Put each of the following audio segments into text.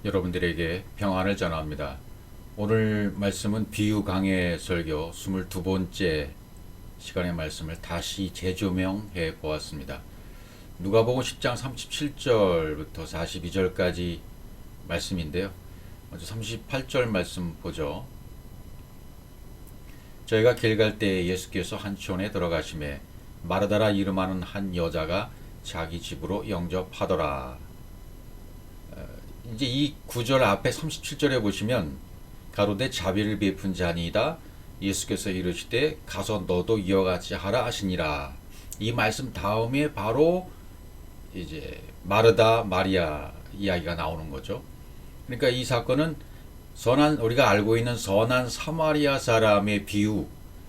여러분들에게 평안을 전합니다. 오늘 말씀은 비유 강해 설교 22번째 시간의 말씀을 다시 재조명해 보았습니다. 누가복음 10장 37절부터 42절까지 말씀인데요. 먼저 38절 말씀 보죠. 저희가 길 갈 때 예수께서 한촌에 들어가심에 마르다라 이름하는 한 여자가 자기 집으로 영접하더라. 이제 이 구절 앞에 37절에 보시면 가로되 자비를 베푼 자니이다 예수께서 이르시되 가서 너도 이와 같이 하라 하시니라. 이 말씀 다음에 바로 이제 마르다 마리아 이야기가 나오는 거죠. 그러니까 이 사건은 우리가 알고 있는 선한 사마리아 사람의 비유,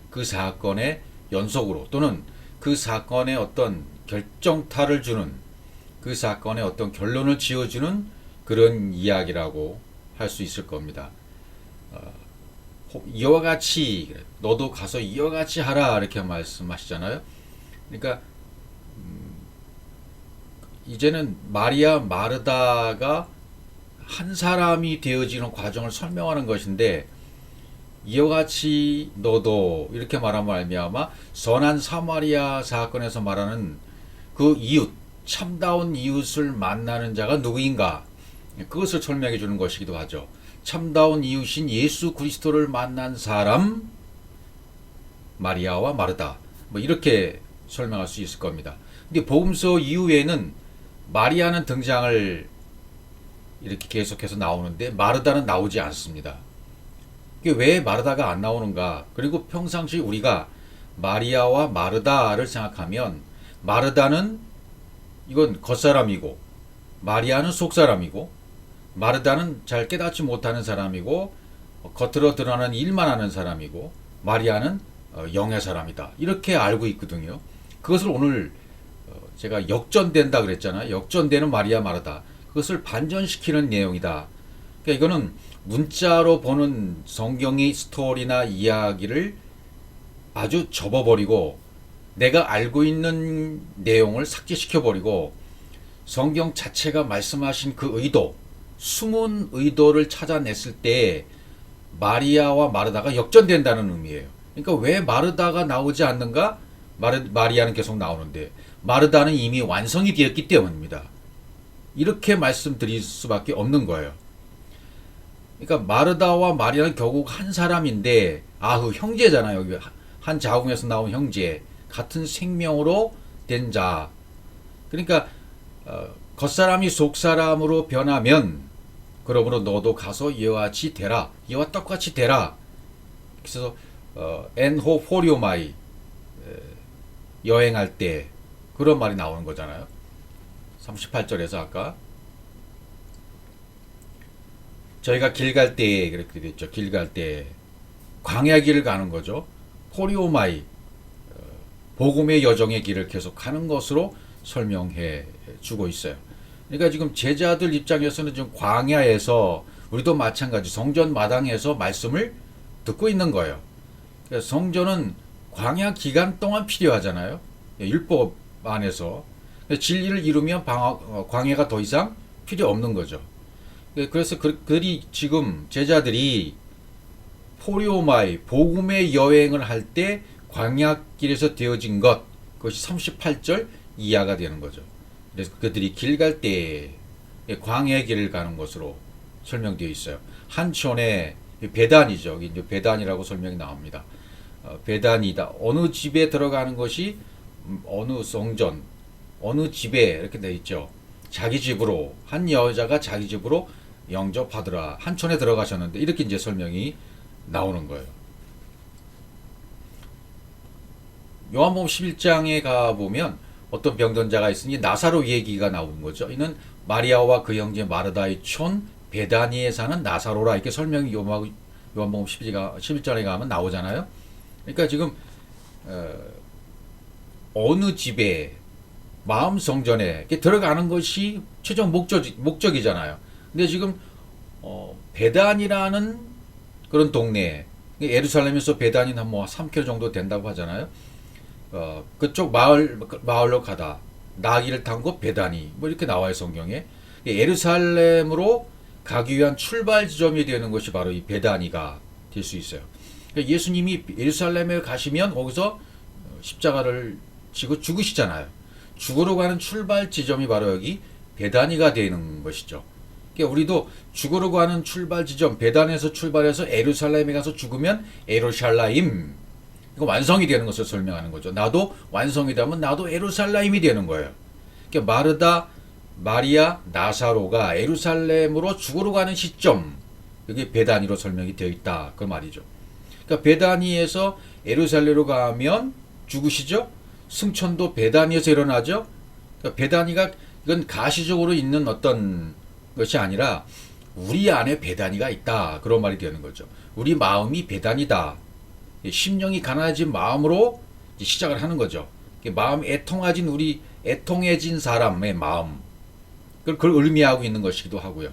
그 사건의 연속으로 또는 그 사건의 어떤 결정타를 주는, 그 사건의 어떤 결론을 지어주는 그런 이야기라고 할 수 있을 겁니다. 이와 같이 너도 가서 이와 같이 하라 이렇게 말씀하시잖아요. 그러니까 이제는 마리아 마르다가 한 사람이 되어지는 과정을 설명하는 것인데, 이와 같이 너도 이렇게 말하면 말미암아 선한 사마리아 사건에서 말하는 그 이웃, 참다운 이웃을 만나는 자가 누구인가, 그것을 설명해 주는 것이기도 하죠. 참다운 이웃인 예수 그리스도를 만난 사람 마리아와 마르다, 뭐 이렇게 설명할 수 있을 겁니다. 근데 복음서 이후에는 마리아는 등장을 이렇게 계속해서 나오는데 마르다는 나오지 않습니다. 이게 왜 마르다가 안 나오는가? 그리고 평상시 우리가 마리아와 마르다를 생각하면 마르다는 이건 겉사람이고 마리아는 속사람이고, 마르다는 잘 깨닫지 못하는 사람이고 겉으로 드러나는 일만 하는 사람이고, 마리아는 영의 사람이다 이렇게 알고 있거든요. 그것을 오늘 제가 역전된다 그랬잖아요. 역전되는 마리아 마르다, 그것을 반전시키는 내용이다. 그러니까 이거는 문자로 보는 성경의 스토리나 이야기를 아주 접어버리고 내가 알고 있는 내용을 삭제시켜버리고 성경 자체가 말씀하신 그 의도, 숨은 의도를 찾아냈을 때 마리아와 마르다가 역전된다는 의미예요. 그러니까 왜 마르다가 나오지 않는가? 마리아는 계속 나오는데 마르다는 이미 완성이 되었기 때문입니다. 이렇게 말씀드릴 수밖에 없는 거예요. 그러니까 마르다와 마리아는 결국 한 사람인데, 그 형제잖아요. 여기 한 자궁에서 나온 형제, 같은 생명으로 된 자. 그러니까 겉사람이 속사람으로 변하면 그러므로 너도 가서 이와 같이 되라, 이와 똑같이 되라. 그래서 엔호 포리오마이, 여행할 때 그런 말이 나오는 거잖아요. 38절에서 아까 저희가 길 갈 때 그렇게 됐죠. 길 갈 때 광야 길을 가는 거죠. 포리오마이, 복음의 여정의 길을 계속 가는 것으로 설명해 주고 있어요. 그러니까 지금 제자들 입장에서는 지금 광야에서, 우리도 마찬가지 성전 마당에서 말씀을 듣고 있는 거예요. 그러니까 성전은 광야 기간 동안 필요하잖아요. 율법 안에서. 진리를 이루면 광야가 더 이상 필요 없는 거죠. 그래서 그들이 지금 제자들이 포리오마이, 복음의 여행을 할 때 광야길에서 되어진 것, 그것이 38절 이하가 되는 거죠. 그래서 그들이 길 갈 때 광야의 길을 가는 것으로 설명되어 있어요. 한촌에 베단이죠. 이제 베단이라고 설명이 나옵니다. 베단이다. 어느 집에 들어가는 것이 어느 성전, 어느 집에 이렇게 되어 있죠. 자기 집으로, 한 여자가 자기 집으로 영접하더라. 한촌에 들어가셨는데 이렇게 이제 설명이 나오는 거예요. 요한복음 11장에 가보면 어떤 병든 자가 있으니 나사로 얘기가 나오는 거죠. 이는 마리아와 그 형제 마르다의 촌 베다니에 사는 나사로라, 이렇게 설명이 요한복음 11장에 가면 나오잖아요. 그러니까 지금 어느 집에, 마음 성전에 들어가는 것이 최종 목적이잖아요. 근데 지금 베단이라는 그런 동네, 예루살렘에서 베단이 뭐 3km 정도 된다고 하잖아요. 그쪽 마을로 가다 나귀를 탄 곳 베다니, 뭐 이렇게 나와요 성경에. 예루살렘으로 가기 위한 출발 지점이 되는 것이 바로 이 베다니가 될 수 있어요. 그러니까 예수님이 예루살렘에 가시면 거기서 십자가를 지고 죽으시잖아요. 죽으러 가는 출발 지점이 바로 여기 베다니가 되는 것이죠. 그러니까 우리도 죽으러 가는 출발 지점 베단에서 출발해서 예루살렘에 가서 죽으면 예루살라임, 이거 완성이 되는 것을 설명하는 거죠. 나도 완성이 되면 나도 예루살라임이 되는 거예요. 그러니까 마르다, 마리아, 나사로가 예루살렘으로 죽으러 가는 시점, 여기 베다니로 설명이 되어 있다 그 말이죠. 그러니까 베다니에서 예루살렘으로 가면 죽으시죠. 승천도 베다니에서 일어나죠. 그러니까 베다니가 이건 가시적으로 있는 어떤 것이 아니라 우리 안에 베다니가 있다 그런 말이 되는 거죠. 우리 마음이 베다니다. 심령이 가난해진 마음으로 시작을 하는 거죠. 마음 애통해진 사람의 마음, 그걸 의미하고 있는 것이기도 하고요.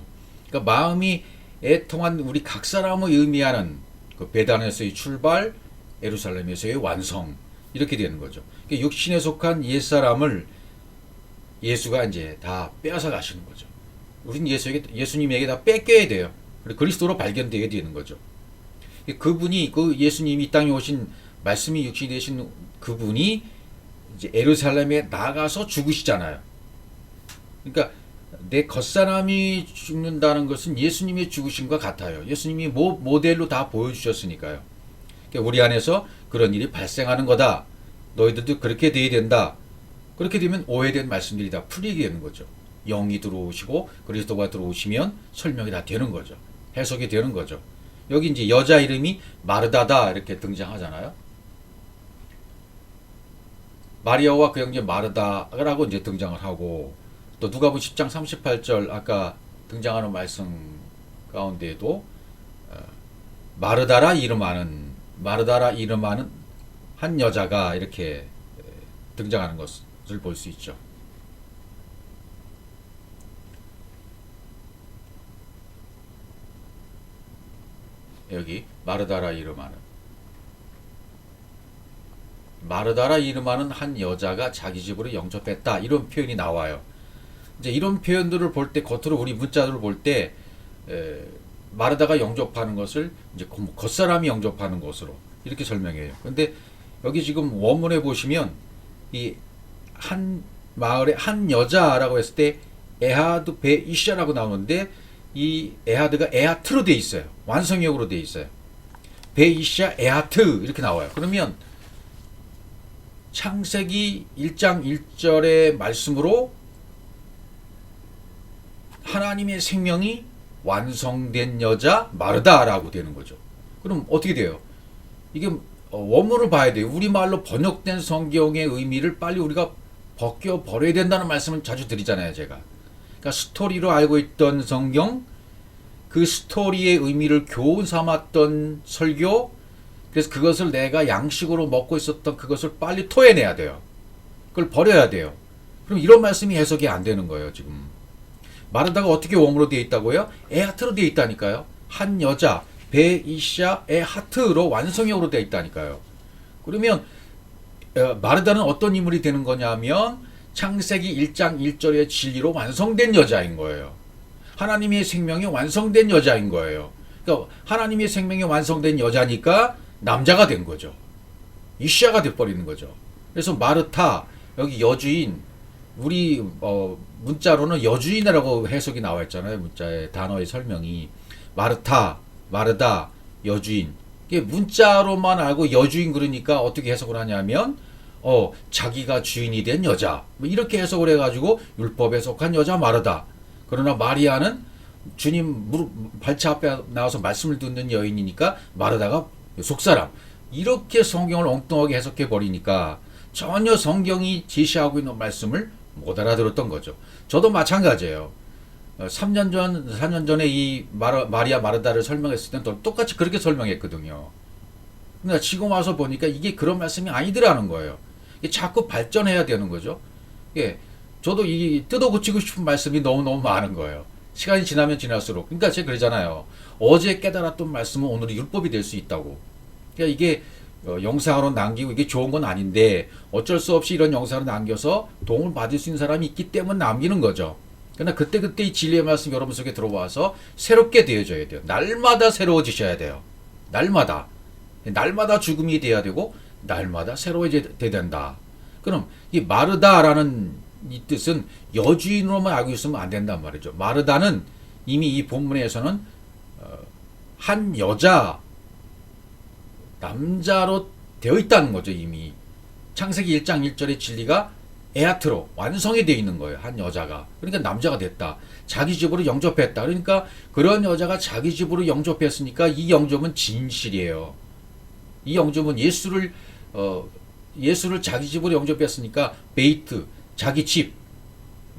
그러니까 마음이 애통한 우리 각 사람을 의미하는 그 베단에서의 출발, 예루살렘에서의 완성, 이렇게 되는 거죠. 그러니까 육신에 속한 옛사람을 예수가 이제 다 빼앗아 가시는 거죠. 우리는 예수님에게 다 뺏겨야 돼요. 그리고 그리스도로 발견되게 되는 거죠. 그분이, 그 예수님이 이 땅에 오신, 말씀이 육신이 되신 그분이 이제 예루살렘에 나가서 죽으시잖아요. 그러니까 내 겉사람이 죽는다는 것은 예수님의 죽으심과 같아요. 예수님이 모델로 다 보여주셨으니까요. 그러니까 우리 안에서 그런 일이 발생하는 거다. 너희들도 그렇게 돼야 된다. 그렇게 되면 오해된 말씀들이 다 풀리게 되는 거죠. 영이 들어오시고 그리스도가 들어오시면 설명이 다 되는 거죠. 해석이 되는 거죠. 여기 이제 여자 이름이 마르다다 이렇게 등장하잖아요. 마리아와 그 형제 마르다라고 이제 등장을 하고, 또 누가복음 10장 38절 아까 등장하는 말씀 가운데에도 마르다라 이름하는 한 여자가 이렇게 등장하는 것을 볼 수 있죠. 여기 마르다라 이름하는 한 여자가 자기 집으로 영접했다, 이런 표현이 나와요. 이제 이런 표현들을 볼 때, 겉으로 우리 문자들을 볼 때 마르다가 영접하는 것을 이제 겉사람이 영접하는 것으로 이렇게 설명해요. 근데 여기 지금 원문에 보시면 이 한 마을의 한 여자라고 했을 때 에하드 베 이샤라고 나오는데, 이 에하드가 에하트로 돼 있어요. 완성형으로 돼 있어요. 베 이샤 에하트 이렇게 나와요. 그러면 창세기 1장 1절의 말씀으로 하나님의 생명이 완성된 여자 마르다라고 되는 거죠. 그럼 어떻게 돼요? 이게 원문을 봐야 돼요. 우리말로 번역된 성경의 의미를 빨리 우리가 벗겨버려야 된다는 말씀을 자주 드리잖아요, 제가. 그러니까 스토리로 알고 있던 성경, 그 스토리의 의미를 교훈 삼았던 설교, 그래서 그것을 내가 양식으로 먹고 있었던 그것을 빨리 토해내야 돼요. 그걸 버려야 돼요. 그럼 이런 말씀이 해석이 안 되는 거예요, 지금. 마르다가 어떻게 원문으로 되어 있다고요? 에하트로 되어 있다니까요. 한 여자, 베이샤 에하트로 완성형으로 되어 있다니까요. 그러면 마르다는 어떤 인물이 되는 거냐면 창세기 1장 1절의 진리로 완성된 여자인 거예요. 하나님의 생명이 완성된 여자인 거예요. 그러니까 하나님의 생명이 완성된 여자니까 남자가 된 거죠. 이샤가 돼버리는 거죠. 그래서 마르타, 여기 여주인, 우리 문자로는 여주인이라고 해석이 나와 있잖아요. 문자의 단어의 설명이 마르타, 마르다, 여주인. 이게 문자로만 알고 여주인 그러니까 어떻게 해석을 하냐면 자기가 주인이 된 여자, 뭐 이렇게 해석을 해가지고 율법에 속한 여자 마르다. 그러나 마리아는 주님 발차 앞에 나와서 말씀을 듣는 여인이니까 마르다가 속사람. 이렇게 성경을 엉뚱하게 해석해 버리니까 전혀 성경이 제시하고 있는 말씀을 못 알아들었던 거죠. 저도 마찬가지예요. 3년 전, 4년 전에 이 마리아 마르다를 설명했을 때는 똑같이 그렇게 설명했거든요. 근데 지금 와서 보니까 이게 그런 말씀이 아니더라는 거예요. 이게 자꾸 발전해야 되는 거죠. 예, 저도 이 뜯어 고치고 싶은 말씀이 너무너무 많은 거예요. 시간이 지나면 지날수록. 그러니까 제가 그러잖아요. 어제 깨달았던 말씀은 오늘이 율법이 될 수 있다고. 그러니까 이게 영상으로 남기고 이게 좋은 건 아닌데 어쩔 수 없이 이런 영상을 남겨서 도움을 받을 수 있는 사람이 있기 때문에 남기는 거죠. 그러나 그때그때 이 진리의 말씀 여러분 속에 들어와서 새롭게 되어져야 돼요. 날마다 새로워지셔야 돼요. 날마다. 날마다 죽음이 돼야 되고 날마다 새로워져야 된다. 그럼 이 마르다라는 이 뜻은 여주인으로만 알고 있으면 안 된단 말이죠. 마르다는 이미 이 본문에서는 한 여자, 남자로 되어 있다는 거죠. 이미 창세기 1장 1절의 진리가 에아트로 완성이 되어 있는 거예요. 한 여자가. 그러니까 남자가 됐다. 자기 집으로 영접했다. 그러니까 그런 여자가 자기 집으로 영접했으니까 이 영접은 진실이에요. 이 영접은 예수를 자기 집으로 영접했으니까 베이트, 자기 집,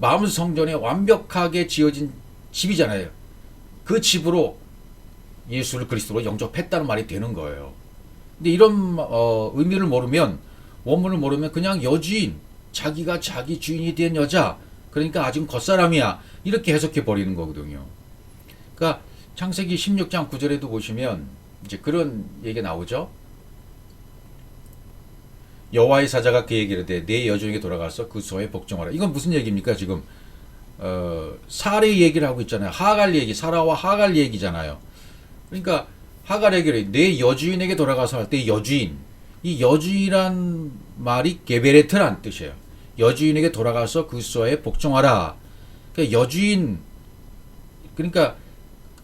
마음 성전에 완벽하게 지어진 집이잖아요. 그 집으로 예수를 그리스도로 영접했다는 말이 되는 거예요. 근데 이런 의미를 모르면, 원문을 모르면 그냥 여주인, 자기가 자기 주인이 된 여자, 그러니까 아직 겉사람이야, 이렇게 해석해 버리는 거거든요. 그러니까 창세기 16장 9절에도 보시면 이제 그런 얘기가 나오죠. 여호와의 사자가 그에게 이르되 내 여종에게 돌아가서 그 소에 복종하라. 이건 무슨 얘기입니까? 지금 사례 얘기를 하고 있잖아요. 하갈 얘기, 사라와 하갈 얘기잖아요. 그러니까 하갈에게 내 여주인에게 돌아가서 할 때 여주인, 이 여주인이란 말이 게베레트란 뜻이에요. 여주인에게 돌아가서 그 소에 복종하라. 그러니까 여주인, 그러니까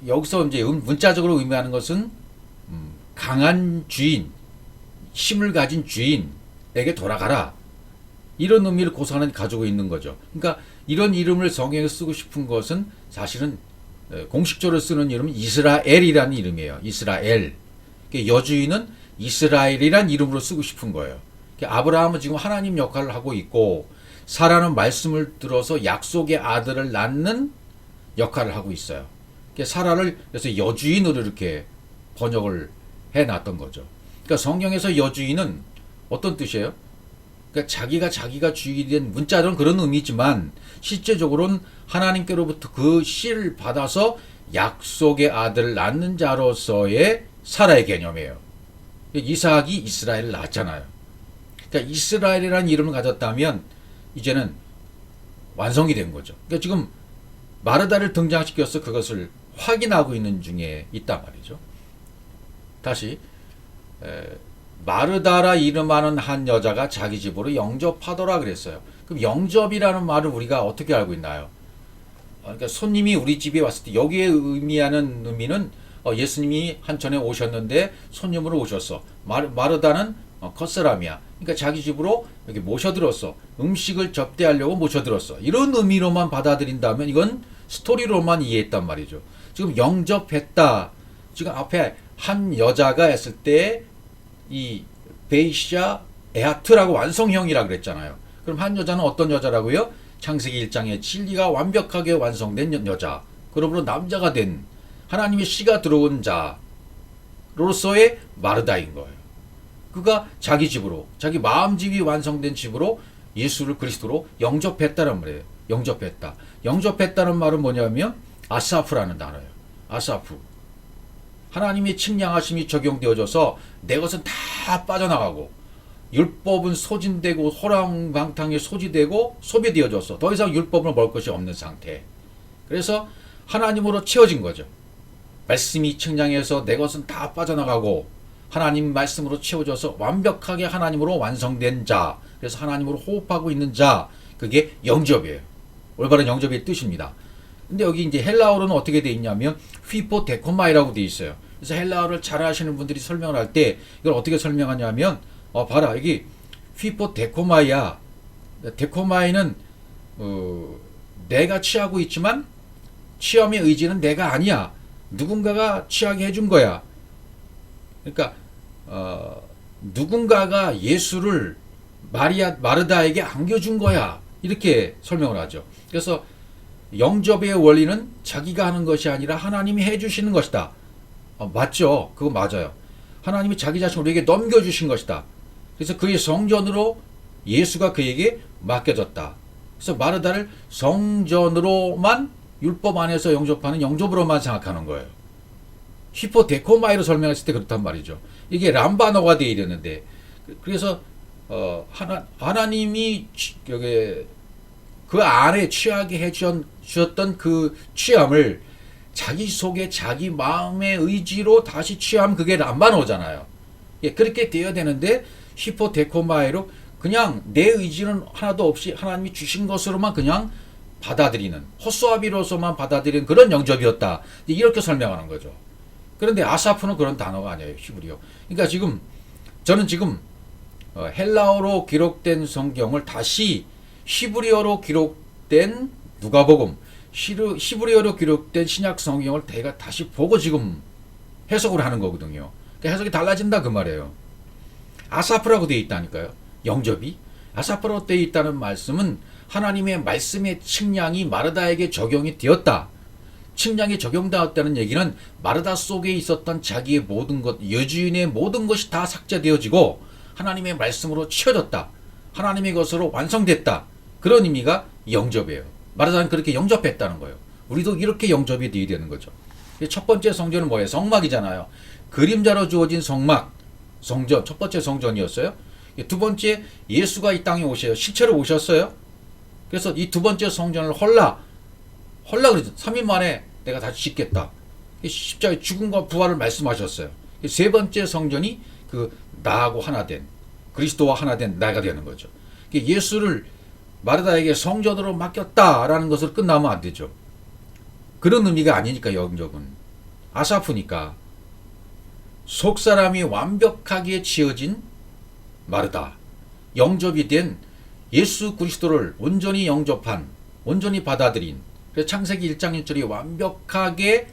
여기서 이제 문자적으로 의미하는 것은 강한 주인, 힘을 가진 주인에게 돌아가라. 이런 의미를 고사는 가지고 있는 거죠. 그러니까 이런 이름을 성경에 쓰고 싶은 것은 사실은 공식적으로 쓰는 이름은 이스라엘이라는 이름이에요. 이스라엘. 여주인은 이스라엘이라는 이름으로 쓰고 싶은 거예요. 아브라함은 지금 하나님 역할을 하고 있고 사라는 말씀을 들어서 약속의 아들을 낳는 역할을 하고 있어요. 사라를 그래서 여주인으로 이렇게 번역을 해놨던 거죠. 그러니까 성경에서 여주인은 어떤 뜻이에요? 그러니까 자기가 주인이 된 문자로는 그런 의미지만 실제적으로는 하나님께로부터 그 씨를 받아서 약속의 아들을 낳는 자로서의 사라의 개념이에요. 이삭이 이스라엘을 낳았잖아요. 그러니까 이스라엘이라는 이름을 가졌다면 이제는 완성이 된 거죠. 그러니까 지금 마르다를 등장시켜서 그것을 확인하고 있는 중에 있단 말이죠. 다시 마르다라 이름하는 한 여자가 자기 집으로 영접하더라 그랬어요. 그럼 영접이라는 말을 우리가 어떻게 알고 있나요? 그러니까 손님이 우리 집에 왔을 때 여기에 의미하는 의미는 예수님이 한천에 오셨는데 손님으로 오셨어. 마르다는 겉사람이야. 그러니까 자기 집으로 이렇게 모셔들었어. 음식을 접대하려고 모셔들었어. 이런 의미로만 받아들인다면 이건 스토리로만 이해했단 말이죠. 지금 영접했다. 지금 앞에 한 여자가 했을 때 이 베이샤 에아트라고 완성형이라 그랬잖아요. 그럼 한 여자는 어떤 여자라고요? 창세기 1장에 진리가 완벽하게 완성된 여자. 그러므로 남자가 된 하나님의 씨가 들어온 자로서의 마르다인 거예요. 그가 자기 집으로, 자기 마음집이 완성된 집으로 예수를 그리스도로 영접했다는 말이에요. 영접했다. 영접했다는 말은 뭐냐면 아사프라는 단어예요. 아사프. 하나님의 측량하심이 적용되어져서 내 것은 다 빠져나가고 율법은 소진되고 호랑방탕에 소지되고 소비되어져서 더 이상 율법을 먹을 것이 없는 상태. 그래서 하나님으로 채워진 거죠. 말씀이 측량해서 내 것은 다 빠져나가고 하나님 말씀으로 채워져서 완벽하게 하나님으로 완성된 자. 그래서 하나님으로 호흡하고 있는 자. 그게 영접이에요. 올바른 영접의 뜻입니다. 근데 여기 이제 헬라어로는 어떻게 돼 있냐면 휘포데코마이라고 돼 있어요. 그래서 헬라어를 잘 아시는 분들이 설명을 할 때 이걸 어떻게 설명하냐면 봐라 여기 휘포데코마이야. 데코마이는 내가 취하고 있지만 취함의 의지는 내가 아니야. 누군가가 취하게 해준 거야. 그러니까 누군가가 예수를 마르다에게 안겨준 거야. 이렇게 설명을 하죠. 그래서 영접의 원리는 자기가 하는 것이 아니라 하나님이 해주시는 것이다. 맞죠? 그거 맞아요. 하나님이 자기 자신을 우리에게 넘겨주신 것이다. 그래서 그의 성전으로 예수가 그에게 맡겨졌다. 그래서 마르다를 성전으로만 율법 안에서 영접하는 영접으로만 생각하는 거예요. 히포데코마이로 설명했을 때 그렇단 말이죠. 이게 람바노가 되어 있는데 그래서 하나님이 여기 그 안에 취하게 해주셨던 그 취함을 자기 속에 자기 마음의 의지로 다시 취하면 그게 람만 오잖아요. 예, 그렇게 되어야 되는데 히포데코마이로 그냥 내 의지는 하나도 없이 하나님이 주신 것으로만 그냥 받아들이는, 허수아비로서만 받아들이는 그런 영접이었다. 이렇게 설명하는 거죠. 그런데 아사프는 그런 단어가 아니에요. 히브리어. 그러니까 지금 저는 지금 헬라어로 기록된 성경을 다시 히브리어로 기록된 누가복음, 히브리어로 기록된 신약 성경을 내가 다시 보고 지금 해석을 하는 거거든요. 그러니까 해석이 달라진다 그 말이에요. 아사프라고 되어 있다니까요. 영접이 아사프라고 되어 있다는 말씀은 하나님의 말씀의 측량이 마르다에게 적용이 되었다. 측량이 적용되었다는 얘기는 마르다 속에 있었던 자기의 모든 것, 여주인의 모든 것이 다 삭제되어지고 하나님의 말씀으로 치워졌다. 하나님의 것으로 완성됐다. 그런 의미가 영접이에요. 마르다는 그렇게 영접했다는 거예요. 우리도 이렇게 영접이 되어야 되는 거죠. 첫 번째 성전은 뭐예요? 성막이잖아요. 그림자로 주어진 성막, 성전, 첫 번째 성전이었어요. 두 번째, 예수가 이 땅에 오셔요. 실제로 오셨어요. 그래서 이 두 번째 성전을 헐라 그러죠. 3일 만에 내가 다시 짓겠다. 십자가의 죽음과 부활을 말씀하셨어요. 세 번째 성전이 그 나하고 하나 된, 그리스도와 하나 된 나가 되는 거죠. 예수를 마르다에게 성전으로 맡겼다라는 것을 끝나면 안 되죠. 그런 의미가 아니니까 영접은. 아사프니까 속사람이 완벽하게 지어진 마르다, 영접이 된 예수 그리스도를 온전히 영접한, 온전히 받아들인, 그래서 창세기 1장 1절이 완벽하게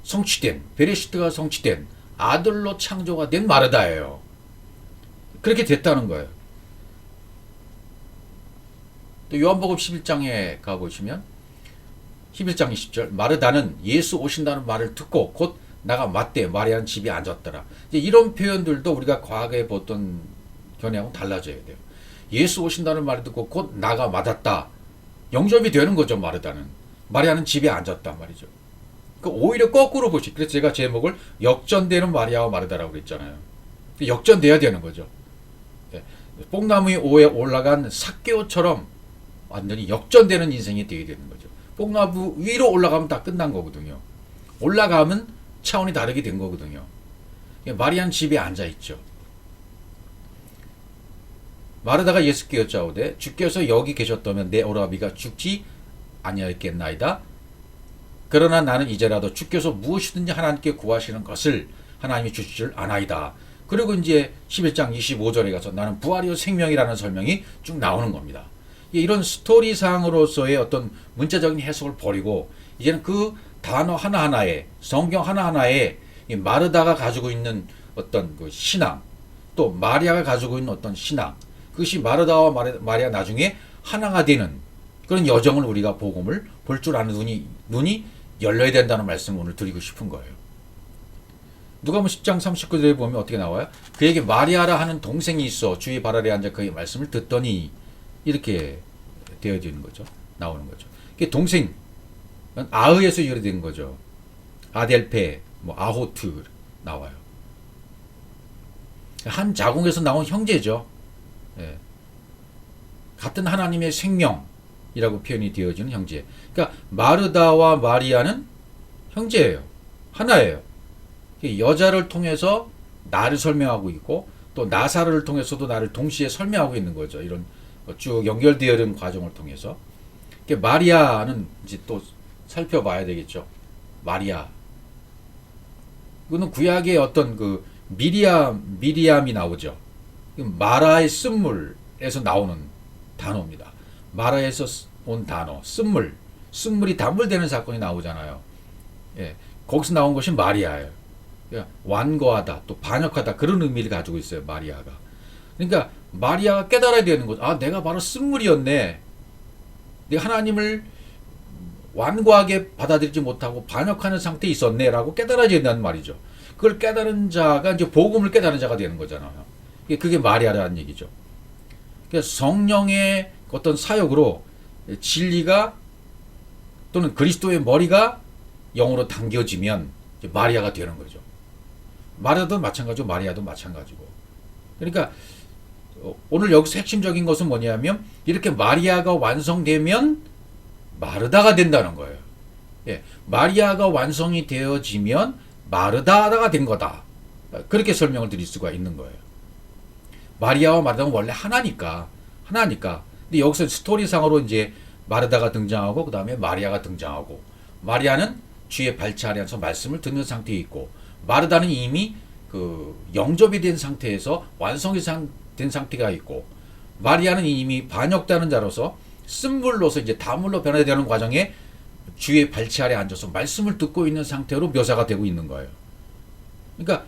성취된, 베레시트가 성취된 아들로 창조가 된 마르다예요. 그렇게 됐다는 거예요. 또 요한복음 11장에 가보시면 11장 20절 마르다는 예수 오신다는 말을 듣고 곧 나가 맞대 마리아는 집에 앉았더라. 이제 이런 표현들도 우리가 과거에 보던 견해하고 달라져야 돼요. 예수 오신다는 말을 듣고 곧 나가 맞았다. 영접이 되는 거죠. 마르다는. 마리아는 집에 앉았단 말이죠. 그러니까 오히려 거꾸로 보시. 그래서 제가 제목을 역전되는 마리아와 마르다라고 그랬잖아요. 역전돼야 되는 거죠. 뽕나무 위에 올라간 삭개오처럼 완전히 역전되는 인생이 되어야 되는 거죠. 뽕나무 위로 올라가면 다 끝난 거거든요. 올라가면 차원이 다르게 된 거거든요. 마리아는 집에 앉아 있죠. 마르다가 예수께 여짜오되 주께서 여기 계셨다면 내 오라비가 죽지 아니하였겠나이다. 그러나 나는 이제라도 주께서 무엇이든지 하나님께 구하시는 것을 하나님이 주실 줄 아나이다. 그리고 이제 11장 25절에 가서 나는 부활이요 생명이라는 설명이 쭉 나오는 겁니다. 이런 스토리상으로서의 어떤 문자적인 해석을 버리고 이제는 그 단어 하나하나에, 성경 하나하나에 마르다가 가지고 있는 어떤 그 신앙, 또 마리아가 가지고 있는 어떤 신앙, 그것이 마르다와 마리아 나중에 하나가 되는 그런 여정을 우리가 복음을 볼 줄 아는 눈이 열려야 된다는 말씀을 오늘 드리고 싶은 거예요. 누가복음 10장 39절에 보면 어떻게 나와요? 그에게 마리아라 하는 동생이 있어 주의 발 아래 앉아 그의 말씀을 듣더니 이렇게 되어지는 거죠. 나오는 거죠. 그게 동생, 아흐에서 유래된 거죠. 아델페, 아호트 나와요. 한 자궁에서 나온 형제죠. 예. 같은 하나님의 생명이라고 표현이 되어지는 형제. 그러니까 마르다와 마리아는 형제예요. 하나예요. 여자를 통해서 나를 설명하고 있고 또 나사로를 통해서도 나를 동시에 설명하고 있는 거죠. 이런 쭉 연결되어 있는 과정을 통해서. 마리아는 이제 또 살펴봐야 되겠죠. 마리아. 이거는 구약의 어떤 그 미리암이 나오죠. 마라의 쓴물에서 나오는 단어입니다. 마라에서 온 단어, 쓴물이 단물되는 사건이 나오잖아요. 예, 거기서 나온 것이 마리아예요. 그러니까 완고하다, 또 반역하다 그런 의미를 가지고 있어요. 마리아가. 그러니까 마리아가 깨달아야 되는 거죠. 아, 내가 바로 쓴물이었네. 내가 하나님을 완고하게 받아들이지 못하고 반역하는 상태에 있었네라고 깨달아야 된다는 말이죠. 그걸 깨달은 자가 이제 복음을 깨달은 자가 되는 거잖아요. 그게 마리아라는 얘기죠. 그러니까 성령의 어떤 사역으로 진리가 또는 그리스도의 머리가 영으로 당겨지면 마리아가 되는 거죠. 마리아도 마찬가지고 마리아도 마찬가지고. 그러니까 오늘 여기서 핵심적인 것은 뭐냐면 이렇게 마리아가 완성되면 마르다가 된다는 거예요. 예, 마리아가 완성이 되어지면 마르다가 된 거다. 그렇게 설명을 드릴 수가 있는 거예요. 마리아와 마르다는 원래 하나니까. 근데 여기서 스토리상으로 이제 마르다가 등장하고 그 다음에 마리아가 등장하고, 마리아는 주의 발치 아래 앉아서 말씀을 듣는 상태에 있고, 마르다는 이미 그 영접이 된 상태에서 완성이 된 상태가 있고, 마리아는 이미 반역되는 자로서 쓴물로서 이제 다물로 변화되는 과정에 주의 발치 아래 앉아서 말씀을 듣고 있는 상태로 묘사가 되고 있는 거예요. 그러니까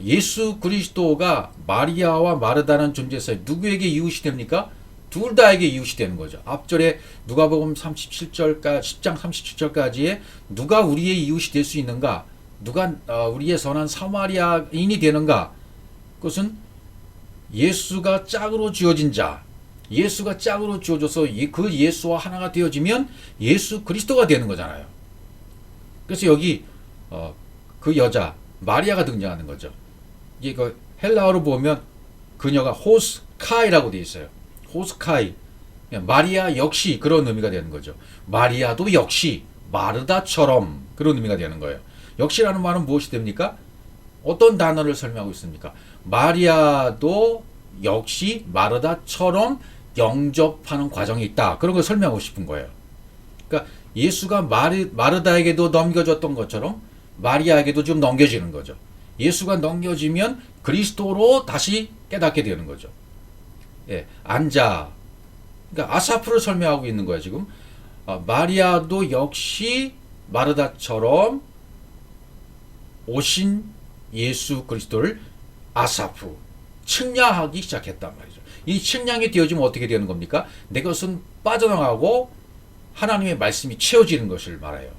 예수 그리스도가 마리아와 마르다는 존재 사이 누구에게 이웃이 됩니까? 둘 다에게 이웃이 되는 거죠. 앞절에 누가복음 37절까지 10장 37절까지에 누가 우리의 이웃이 될 수 있는가? 누가 우리의 선한 사마리아인이 되는가? 그것은 예수가 짝으로 지어진 자, 예수가 짝으로 지어져서 그 예수와 하나가 되어지면 예수 그리스도가 되는 거잖아요. 그래서 여기 그 여자 마리아가 등장하는 거죠. 이게 그 헬라어로 보면 그녀가 호스카이라고 되어 있어요. 호스카이. 마리아 역시 그런 의미가 되는 거죠. 마리아도 역시 마르다처럼 그런 의미가 되는 거예요. 역시라는 말은 무엇이 됩니까? 어떤 단어를 설명하고 있습니까? 마리아도 역시 마르다처럼 영접하는 과정이 있다. 그런 걸 설명하고 싶은 거예요. 그러니까 예수가 마르다에게도 넘겨줬던 것처럼 마리아에게도 좀 넘겨지는 거죠. 예수가 넘겨지면 그리스도로 다시 깨닫게 되는 거죠. 예, 앉아. 그러니까 아사프를 설명하고 있는 거야 지금. 마리아도 역시 마르다처럼 오신 예수 그리스도를 아사프 측량하기 시작했단 말이죠. 이 측량이 되어지면 어떻게 되는 겁니까? 내 것은 빠져나가고 하나님의 말씀이 채워지는 것을 말해요.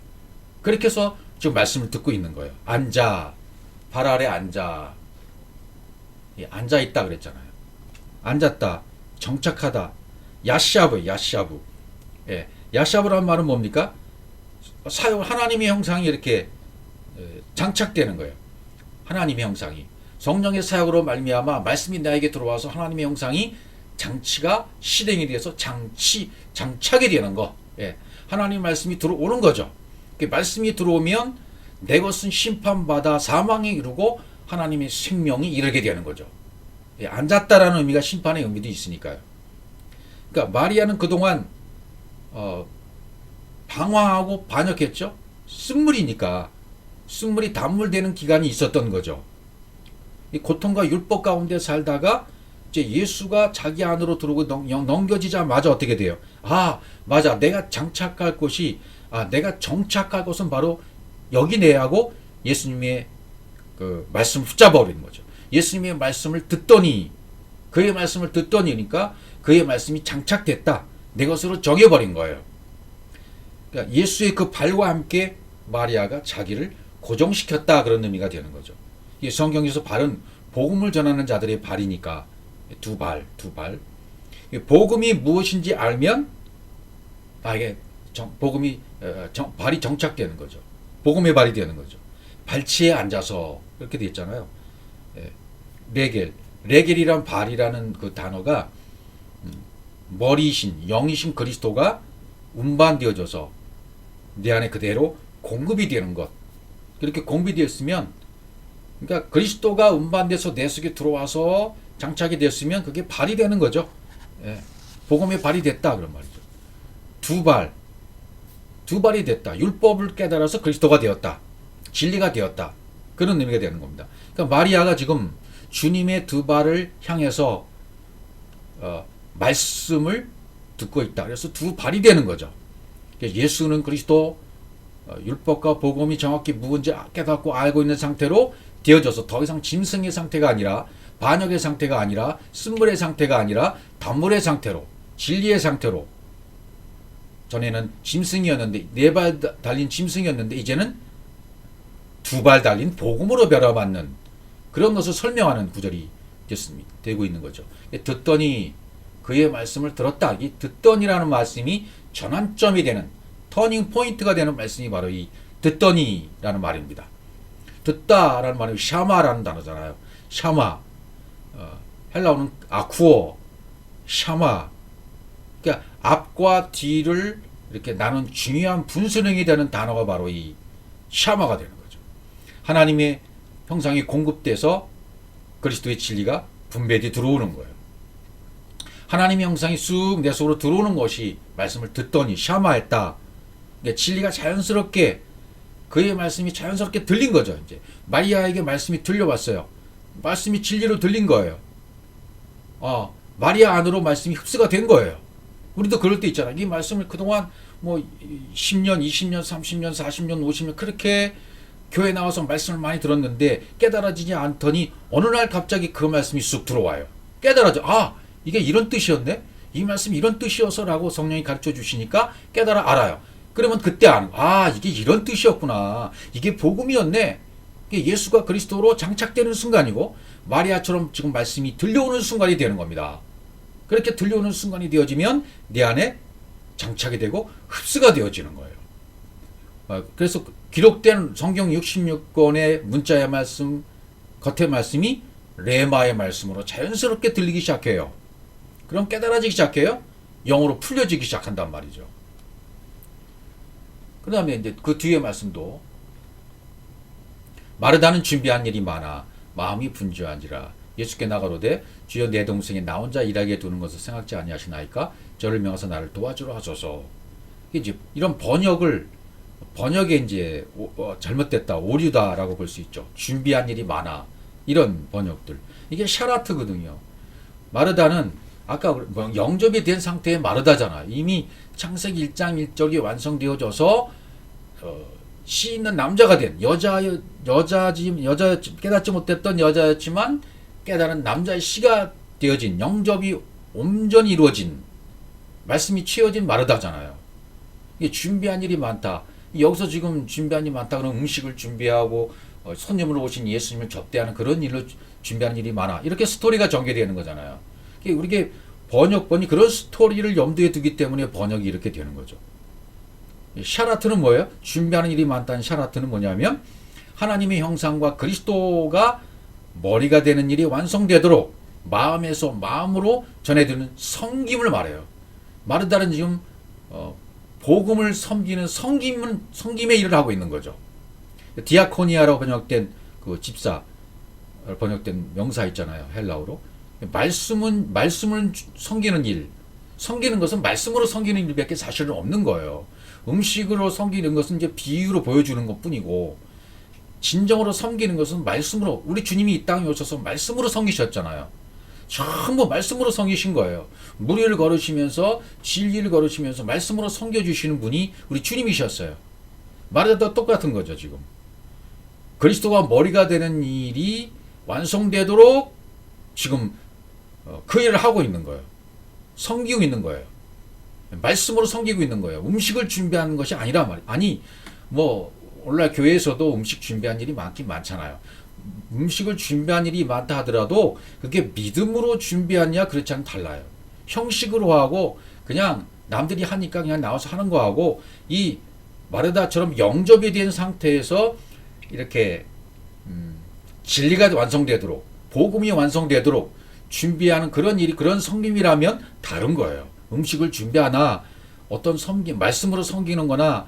그렇게 해서 지금 말씀을 듣고 있는 거예요. 앉아. 발 아래 앉아. 예, 앉아 있다 그랬잖아요. 앉았다. 정착하다. 야샤브. 예, 야샤브라는 말은 뭡니까? 하나님의 형상이 이렇게 장착되는 거예요. 하나님의 형상이. 성령의 사역으로 말미암아 말씀이 나에게 들어와서 하나님의 형상이 장치가 실행이 돼서 장착이 되는 거. 예, 하나님 말씀이 들어오는 거죠. 말씀이 들어오면 내 것은 심판받아 사망에 이르고 하나님의 생명이 이르게 되는 거죠. 예, 앉았다라는 의미가 심판의 의미도 있으니까요. 그러니까 마리아는 그동안 방황하고 반역했죠. 쓴물이니까 쓴물이 단물되는 기간이 있었던 거죠. 이 고통과 율법 가운데 살다가 이제 예수가 자기 안으로 들어오고 넘겨지자마자 어떻게 돼요? 아, 맞아. 내가 장착할 곳이, 내가 정착할 곳은 바로 여기네 하고 예수님의 그 말씀을 붙잡아버리는 거죠. 예수님의 말씀을 듣더니, 그의 말씀을 듣더니니까 그의 말씀이 장착됐다. 내 것으로 정해버린 거예요. 그러니까 예수의 그 발과 함께 마리아가 자기를 고정시켰다. 그런 의미가 되는 거죠. 이 성경에서 발은 복음을 전하는 자들의 발이니까 두 발. 복음이 무엇인지 알면 이게 복음이 발이 정착되는 거죠. 복음의 발이 되는 거죠. 발치에 앉아서 이렇게 돼 있잖아요. 레겔이란 발이라는 그 단어가 머리이신 영이신 그리스도가 운반되어져서 내 안에 그대로 공급이 되는 것. 그렇게 공급이 되었으면, 그러니까 그리스도가 운반돼서 내 속에 들어와서 장착이 됐으면 그게 발이 되는 거죠. 예, 복음의 발이 됐다 그런 말이죠. 두 발이 됐다. 율법을 깨달아서 그리스도가 되었다. 진리가 되었다. 그런 의미가 되는 겁니다. 그러니까 마리아가 지금 주님의 두 발을 향해서 말씀을 듣고 있다. 그래서 두 발이 되는 거죠. 예수는 그리스도, 율법과 복음이 정확히 무엇인지 깨닫고 알고 있는 상태로 되어져서 더 이상 짐승의 상태가 아니라, 반역의 상태가 아니라, 쓴물의 상태가 아니라 단물의 상태로, 진리의 상태로, 전에는 짐승이었는데, 네 발 달린 짐승이었는데 이제는 두 발 달린 복음으로 변화받는 그런 것을 설명하는 구절이 되고 있는 거죠. 듣더니 그의 말씀을 들었다. 이 듣더니라는 말씀이 전환점이 되는, 터닝 포인트가 되는 말씀이 바로 이 듣더니라는 말입니다. 듣다라는 말은 샤마라는 단어잖아요. 샤마. 헬라어는 아쿠어, 샤마. 그러니까 앞과 뒤를 이렇게 나눈 중요한 분수령이 되는 단어가 바로 이 샤마가 되는 거죠. 하나님의 형상이 공급돼서 그리스도의 진리가 분배돼 들어오는 거예요. 하나님의 형상이 쑥 내 속으로 들어오는 것이 말씀을 듣더니 샤마했다. 그러니까 진리가 자연스럽게 그의 말씀이 자연스럽게 들린 거죠. 이제 마리아에게 말씀이 들려왔어요. 말씀이 진리로 들린 거예요. 마리아 안으로 말씀이 흡수가 된 거예요. 우리도 그럴 때 있잖아요. 이 말씀을 그동안 뭐 10년, 20년, 30년, 40년, 50년 그렇게 교회 나와서 말씀을 많이 들었는데 깨달아지지 않더니 어느 날 갑자기 그 말씀이 쑥 들어와요. 깨달아져. 이게 이런 뜻이었네? 이 말씀이 이런 뜻이어서라고 성령이 가르쳐 주시니까 깨달아 알아요. 그러면 그때 이게 이런 뜻이었구나. 이게 복음이었네. 이게 예수가 그리스도로 장착되는 순간이고 마리아처럼 지금 말씀이 들려오는 순간이 되는 겁니다. 그렇게 들려오는 순간이 되어지면 내 안에 장착이 되고 흡수가 되어지는 거예요. 그래서 기록된 성경 66권의 문자의 말씀, 겉의 말씀이 레마의 말씀으로 자연스럽게 들리기 시작해요. 그럼 깨달아지기 시작해요. 영으로 풀려지기 시작한단 말이죠. 그 다음에 이제 그 뒤에 말씀도 마르다는 준비한 일이 많아 마음이 분주한지라 예수께 나가로되 주여 내 동생이 나 혼자 일하게 두는 것을 생각지 아니하시나이까 저를 명하사 나를 도와주러 하소서. 이제 이런 번역에 이제 잘못됐다, 오류다라고 볼 수 있죠. 준비한 일이 많아, 이런 번역들. 이게 샤라트거든요. 마르다는 아까 영접이 된 상태의 마르다잖아. 이미 창세기 1장 1절이 완성되어져서 씨 있는 남자가 된 여자 깨닫지 못했던 여자였지만 깨달은 남자의 씨가 되어진 영접이 온전히 이루어진 말씀이 채워진 마르다잖아요. 이게 준비한 일이 많다. 여기서 지금 준비한 일이 많다 그러면 음식을 준비하고 손님으로 오신 예수님을 접대하는 그런 일로 준비하는 일이 많아. 이렇게 스토리가 전개되는 거잖아요. 우리게 번역본이 그런 스토리를 염두에 두기 때문에 번역이 이렇게 되는 거죠. 샤라트는 뭐예요? 준비하는 일이 많다는 샤라트는 뭐냐면 하나님의 형상과 그리스도가 머리가 되는 일이 완성되도록 마음에서 마음으로 전해드리는 섬김을 말해요. 마르다는 지금 복음을 섬기는 섬김의 일을 하고 있는 거죠. 디아코니아라고 번역된 그 집사 번역된 명사 있잖아요. 헬라어로. 말씀을 섬기는 일. 섬기는 것은 말씀으로 섬기는 일밖에 사실은 없는 거예요. 음식으로 섬기는 것은 이제 비유로 보여주는 것 뿐이고, 진정으로 섬기는 것은 말씀으로, 우리 주님이 이 땅에 오셔서 말씀으로 섬기셨잖아요. 전부 말씀으로 섬기신 거예요. 무리를 걸으시면서, 진리를 걸으시면서 말씀으로 섬겨주시는 분이 우리 주님이셨어요. 마르다도 똑같은 거죠, 지금. 그리스도가 머리가 되는 일이 완성되도록 지금 그 일을 하고 있는 거예요. 섬기고 있는 거예요. 말씀으로 섬기고 있는 거예요. 음식을 준비하는 것이 아니란 말이에요. 아니, 오늘날 교회에서도 음식 준비한 일이 많긴 많잖아요. 음식을 준비한 일이 많다 하더라도 그게 믿음으로 준비하냐 그렇지 않으면 달라요. 형식으로 하고 그냥 남들이 하니까 그냥 나와서 하는 거하고 이 마르다처럼 영접이 된 상태에서 이렇게 진리가 완성되도록 복음이 완성되도록 준비하는 그런 일이 그런 섬김이라면 다른 거예요. 음식을 준비하나 어떤 섬김 말씀으로 섬기는 거나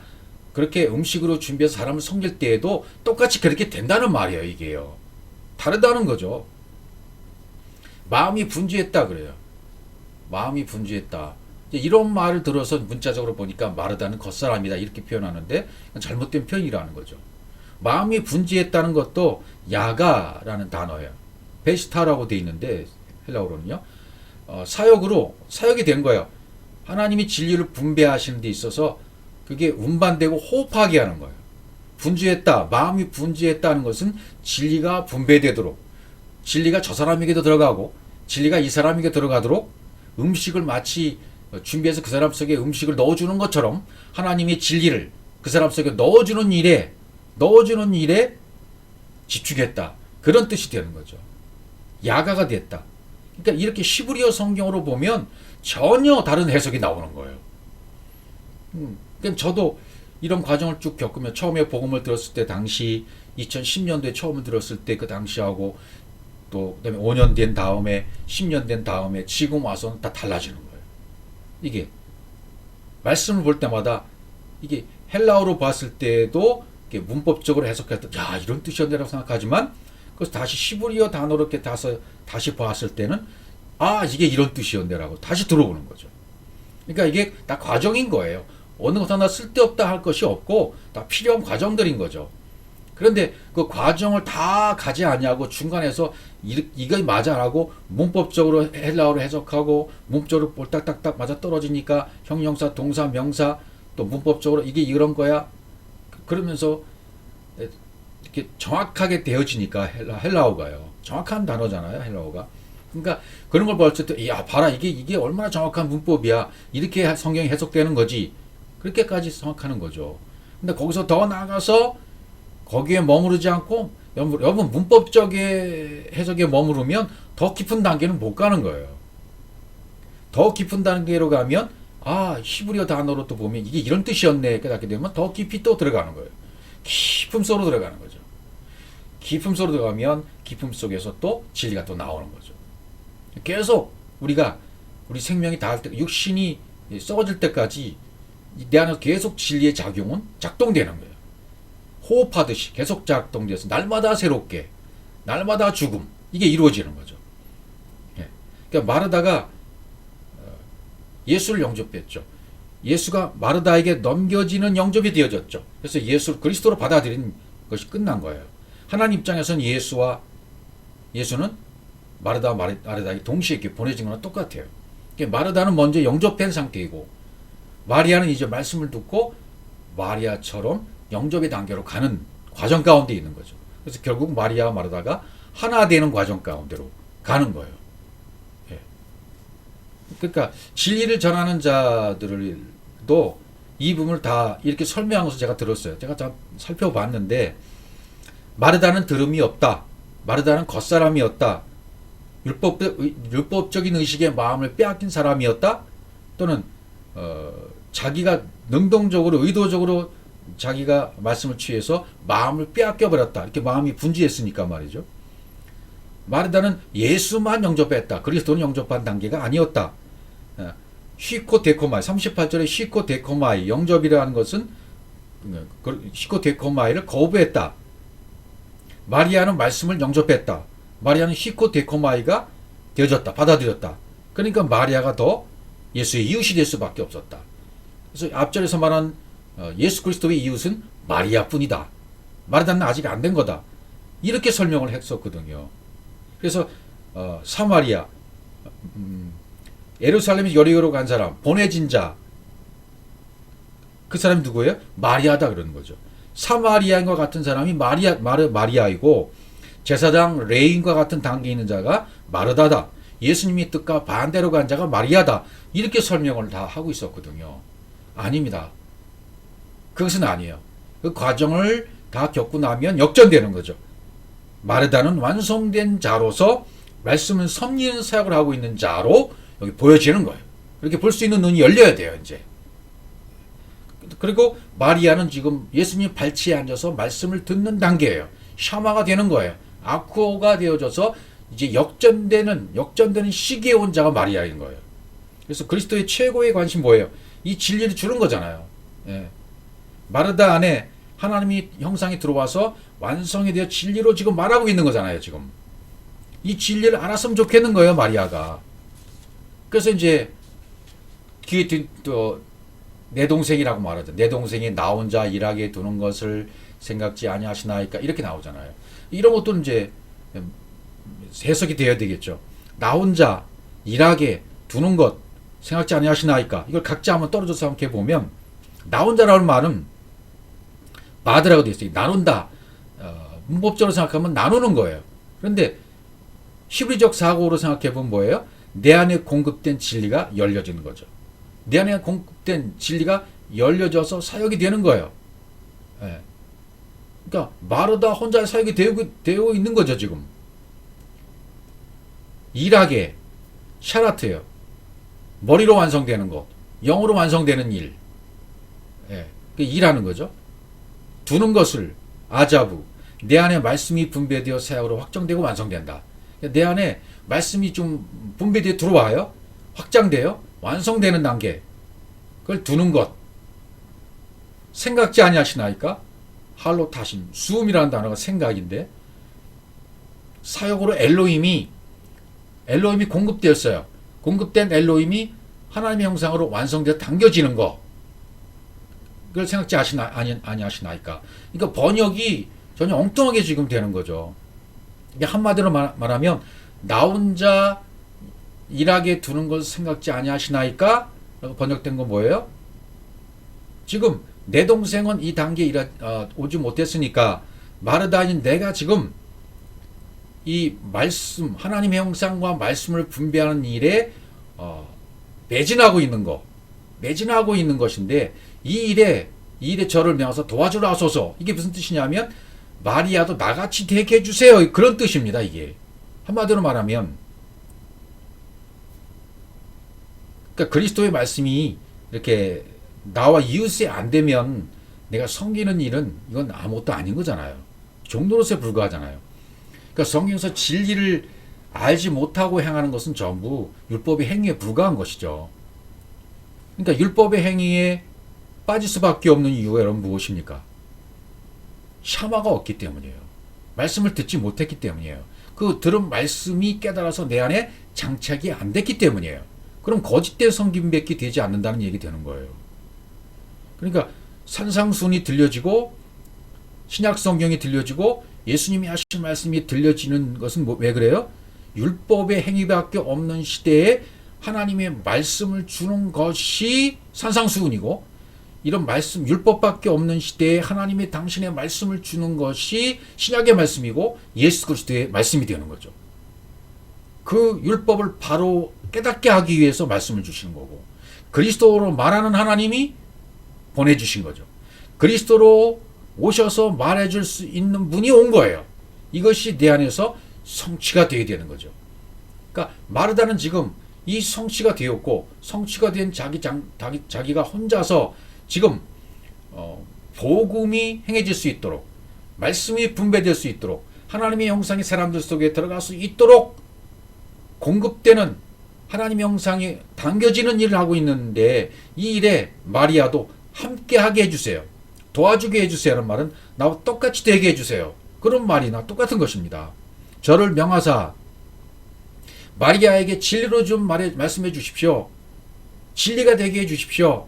그렇게 음식으로 준비해서 사람을 섬길 때에도 똑같이 그렇게 된다는 말이에요. 이게요. 다르다는 거죠. 마음이 분주했다 그래요. 마음이 분주했다. 이런 말을 들어서 문자적으로 보니까 마르다는 겉사람이다 이렇게 표현하는데 잘못된 표현이라는 거죠. 마음이 분주했다는 것도 야가라는 단어예요. 베시타라고 되어 있는데 헬라어로는요. 사역이 된 거예요. 하나님이 진리를 분배하시는 데 있어서 그게 운반되고 호흡하게 하는 거예요. 분주했다. 마음이 분주했다는 것은 진리가 분배되도록 진리가 저 사람에게도 들어가고 진리가 이 사람에게 들어가도록 음식을 마치 준비해서 그 사람 속에 음식을 넣어주는 것처럼 하나님의 진리를 그 사람 속에 넣어주는 일에 집중했다. 그런 뜻이 되는 거죠. 야가가 됐다. 그러니까 이렇게 시브리어 성경으로 보면 전혀 다른 해석이 나오는 거예요. 그러니까 저도 이런 과정을 쭉 겪으면 처음에 복음을 들었을 때 당시 2010년도에 처음 들었을 때 그 당시하고 또 그다음에 5년 된 다음에 10년 된 다음에 지금 와서는 다 달라지는 거예요. 이게 말씀을 볼 때마다 이게 헬라어로 봤을 때도 이게 문법적으로 해석할 때 야 이런 뜻이었네라고 생각하지만 그래서 다시 히브리어 단어로 이렇게 다시 봤을 때는 아 이게 이런 뜻이었네라고 다시 들어보는 거죠. 그러니까 이게 다 과정인 거예요. 어느 것 하나 쓸데없다 할 것이 없고 다 필요한 과정들인 거죠. 그런데 그 과정을 다 가지 않냐고 중간에서 이거 맞아라고 문법적으로 헬라어로 해석하고 문법적으로 볼딱딱딱 맞아 떨어지니까 형용사, 동사, 명사 또 문법적으로 이게 이런 거야. 그러면서 이렇게 정확하게 되어지니까 헬라어가요. 정확한 단어잖아요, 헬라어가. 그러니까 그런 걸 봤을 때, 야, 봐라, 이게 얼마나 정확한 문법이야. 이렇게 성경이 해석되는 거지. 그렇게까지 생각하는 거죠. 근데 거기서 더 나아가서 거기에 머무르지 않고 여러분 문법적인 해석에 머무르면 더 깊은 단계는 못 가는 거예요. 더 깊은 단계로 가면 아 히브리어 단어로 또 보면 이게 이런 뜻이었네 깨닫게 되면 더 깊이 또 들어가는 거예요. 깊음 속으로 들어가는 거죠. 깊음 속으로 들어가면 깊음 속에서 또 진리가 또 나오는 거죠. 계속 우리 생명이 닿을 때 육신이 썩어질 때까지 내 안에서 계속 진리의 작용은 작동되는 거예요. 호흡하듯이 계속 작동돼서 날마다 새롭게 날마다 죽음 이게 이루어지는 거죠. 그러니까 마르다가 예수를 영접했죠. 예수가 마르다에게 넘겨지는 영접이 되어졌죠. 그래서 예수를 그리스도로 받아들인 것이 끝난 거예요. 하나님 입장에서는 예수는 마르다와 마르다에게 동시에 이렇게 보내진 거랑 똑같아요. 그러니까 마르다는 먼저 영접된 상태이고 마리아는 이제 말씀을 듣고 마리아처럼 영접의 단계로 가는 과정 가운데 있는 거죠. 그래서 결국 마리아와 마르다가 하나 되는 과정 가운데로 가는 거예요. 예. 그러니까 진리를 전하는 자들도 이 부분을 다 이렇게 설명하면서 제가 들었어요. 제가 다 살펴봤는데 마르다는 들음이 없다. 마르다는 겉사람이었다. 율법적인 의식의 마음을 빼앗긴 사람이었다. 또는 자기가 능동적으로 의도적으로 자기가 말씀을 취해서 마음을 빼앗겨 버렸다. 이렇게 마음이 분주했으니까 말이죠. 마르다는 예수만 영접했다. 그리스도는 영접한 단계가 아니었다. 히코데코마이 38절에 히코데코마이 영접이라는 것은 히코데코마이를 거부했다. 마리아는 말씀을 영접했다. 마리아는 히코데코마이가 되어졌다. 받아들였다. 그러니까 마리아가 더 예수의 이웃이 될 수밖에 없었다. 그래서 앞절에서 말한 예수 그리스도의 이웃은 마리아뿐이다. 마르다는 아직 안 된 거다. 이렇게 설명을 했었거든요. 그래서 사마리아, 예루살렘 여리고로 간 사람, 보내진 자, 그 사람이 누구예요? 마리아다 그러는 거죠. 사마리아인과 같은 사람이 마리아이고 제사장 레인과 같은 단계에 있는 자가 마르다다. 예수님의 뜻과 반대로 간 자가 마리아다. 이렇게 설명을 다 하고 있었거든요. 아닙니다. 그것은 아니에요. 그 과정을 다 겪고 나면 역전되는 거죠. 마르다는 완성된 자로서 말씀을 섭리는 사역을 하고 있는 자로 여기 보여지는 거예요. 그렇게 볼 수 있는 눈이 열려야 돼요, 이제. 그리고 마리아는 지금 예수님 발치에 앉아서 말씀을 듣는 단계예요. 샤마가 되는 거예요. 아쿠오가 되어져서 이제 역전되는 시기에 온 자가 마리아인 거예요. 그래서 그리스도의 최고의 관심 뭐예요? 이 진리를 주는 거잖아요. 예. 마르다 안에 하나님이 형상이 들어와서 완성이 되어 진리로 지금 말하고 있는 거잖아요, 지금. 이 진리를 알았으면 좋겠는 거예요, 마리아가. 그래서 이제 뒤에 또 내 동생이라고 말하죠. 내 동생이 나 혼자 일하게 두는 것을 생각지 아니하시나이까 이렇게 나오잖아요. 이런 것도 이제 해석이 되어야 되겠죠. 나 혼자 일하게 두는 것 생각지 아니하시나이까 이걸 각자 한번 떨어져서 함께 보면 나 혼자라는 말은 마드라고 되어 있어요. 나눈다. 문법적으로 생각하면 나누는 거예요. 그런데 히브리적 사고로 생각해 보면 뭐예요? 내 안에 공급된 진리가 열려지는 거죠. 내 안에 공급된 진리가 열려져서 사역이 되는 거예요. 예. 그러니까 마르다 혼자의 사역이 되어 있는 거죠, 지금. 일하게 샤라트예요. 머리로 완성되는 것, 영으로 완성되는 일. 예. 일하는 거죠. 두는 것을 아자부, 내 안에 말씀이 분배되어 사역으로 확정되고 완성된다. 내 안에 말씀이 좀 분배되어 들어와요. 확장돼요. 완성되는 단계. 그걸 두는 것. 생각지 아니하시나이까? 할로타심. 수음이라는 단어가 생각인데 사역으로 엘로힘이 공급되었어요. 공급된 엘로힘이 하나님의 형상으로 완성되어 당겨지는 거. 그걸 생각지 아니하시나이까? 그러니까 번역이 전혀 엉뚱하게 지금 되는 거죠. 이게 한마디로 말하면 나 혼자 일하게 두는 걸 생각지 아니하시나이까? 라고 번역된 건 뭐예요? 지금 내 동생은 이 단계에 오지 못했으니까 마르다인 내가 지금 이 말씀, 하나님의 형상과 말씀을 분배하는 일에 매진하고 있는 것인데 이 일에 저를 명하서 도와주라 하소서. 이게 무슨 뜻이냐면 마리아도 나같이 되게 해주세요. 그런 뜻입니다. 이게 한마디로 말하면 그러니까 그리스도의 말씀이 이렇게 나와 이웃이 안 되면 내가 섬기는 일은 이건 아무것도 아닌 거잖아요. 종로로서에 불과하잖아요. 그러니까 성경에서 진리를 알지 못하고 행하는 것은 전부 율법의 행위에 불과한 것이죠. 그러니까 율법의 행위에 빠질 수밖에 없는 이유가 여러분 무엇입니까? 샤마가 없기 때문이에요. 말씀을 듣지 못했기 때문이에요. 그 들은 말씀이 깨달아서 내 안에 장착이 안 됐기 때문이에요. 그럼 거짓된 섬김밖에 되지 않는다는 얘기 되는 거예요. 그러니까 산상순이 들려지고 신약 성경이 들려지고 예수님이 하신 말씀이 들려지는 것은 왜 그래요? 율법의 행위밖에 없는 시대에 하나님의 말씀을 주는 것이 산상수훈이고 이런 말씀 율법밖에 없는 시대에 하나님의 당신의 말씀을 주는 것이 신약의 말씀이고 예수 그리스도의 말씀이 되는 거죠. 그 율법을 바로 깨닫게 하기 위해서 말씀을 주시는 거고 그리스도로 말하는 하나님이 보내주신 거죠. 그리스도로 오셔서 말해줄 수 있는 분이 온 거예요. 이것이 내 안에서 성취가 되어야 되는 거죠. 그러니까 마르다는 지금 이 성취가 되었고 성취가 된 자기가 혼자서 지금 복음이 행해질 수 있도록 말씀이 분배될 수 있도록 하나님의 형상이 사람들 속에 들어갈 수 있도록 공급되는 하나님의 형상이 당겨지는 일을 하고 있는데 이 일에 마리아도 함께하게 해주세요. 도와주게 해주세요라는 말은 나와 똑같이 되게 해주세요. 그런 말이나 똑같은 것입니다. 저를 명하사 마리아에게 진리로 좀 말씀해 주십시오. 진리가 되게 해 주십시오.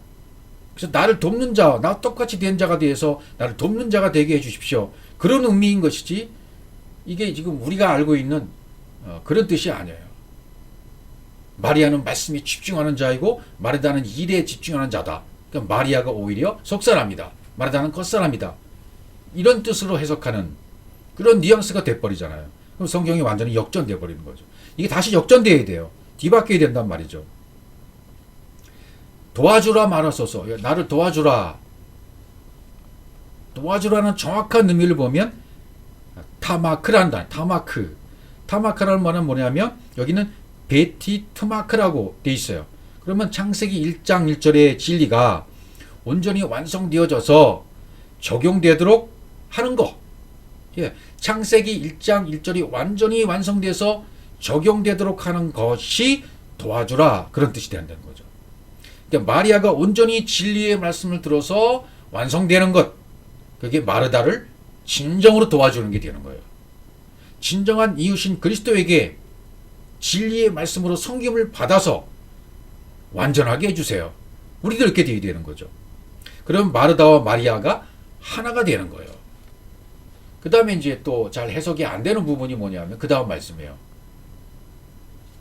그래서 나를 돕는 자, 나와 똑같이 된 자가 되어서 나를 돕는 자가 되게 해 주십시오. 그런 의미인 것이지 이게 지금 우리가 알고 있는 그런 뜻이 아니에요. 마리아는 말씀에 집중하는 자이고 마르다는 일에 집중하는 자다. 그러니까 마리아가 오히려 속사람이다. 마르다는 겉사람이다. 이런 뜻으로 해석하는 그런 뉘앙스가 돼버리잖아요. 그럼 성경이 완전히 역전돼 버리는 거죠. 이게 다시 역전돼야 돼요. 뒤바뀌어야 된단 말이죠. 도와주라 말하소서. 나를 도와주라. 도와주라는 정확한 의미를 보면 타마크란다. 타마크라는 말은 뭐냐면 여기는 베티트마크라고 돼 있어요. 그러면 창세기 1장 1절의 진리가 온전히 완성되어져서 적용되도록 하는 거. 예, 창세기 1장 1절이 완전히 완성돼서 적용되도록 하는 것이 도와주라. 그런 뜻이 된다는 거죠. 그러니까 마리아가 온전히 진리의 말씀을 들어서 완성되는 것. 그게 마르다를 진정으로 도와주는 게 되는 거예요. 진정한 이웃인 그리스도에게 진리의 말씀으로 섬김을 받아서 완전하게 해주세요. 우리도 이렇게 되어야 되는 거죠. 그럼 마르다와 마리아가 하나가 되는 거예요. 그 다음에 이제 또 잘 해석이 안 되는 부분이 뭐냐면 그 다음 말씀이에요.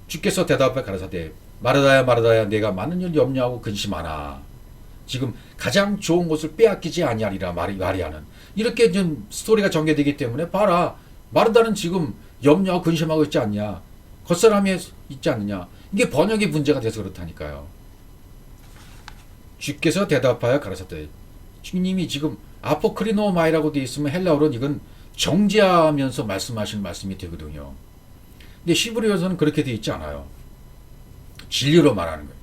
주께서 대답해 가라사대 마르다야 마르다야 내가 많은 일 염려하고 근심하나 지금 가장 좋은 것을 빼앗기지 아니하리라 마리아는 이렇게 좀 스토리가 전개되기 때문에 봐라 마르다는 지금 염려하고 근심하고 있지 않냐 겉사람이 있지 않느냐 이게 번역의 문제가 돼서 그렇다니까요. 주께서 대답하여 가라사대 주님이 지금 아포크리노마이라고 되어 있으면 헬라어로는 이건 정죄하면서 말씀하신 말씀이 되거든요. 근데 히브리어에서는 그렇게 되어 있지 않아요. 진리로 말하는 거예요.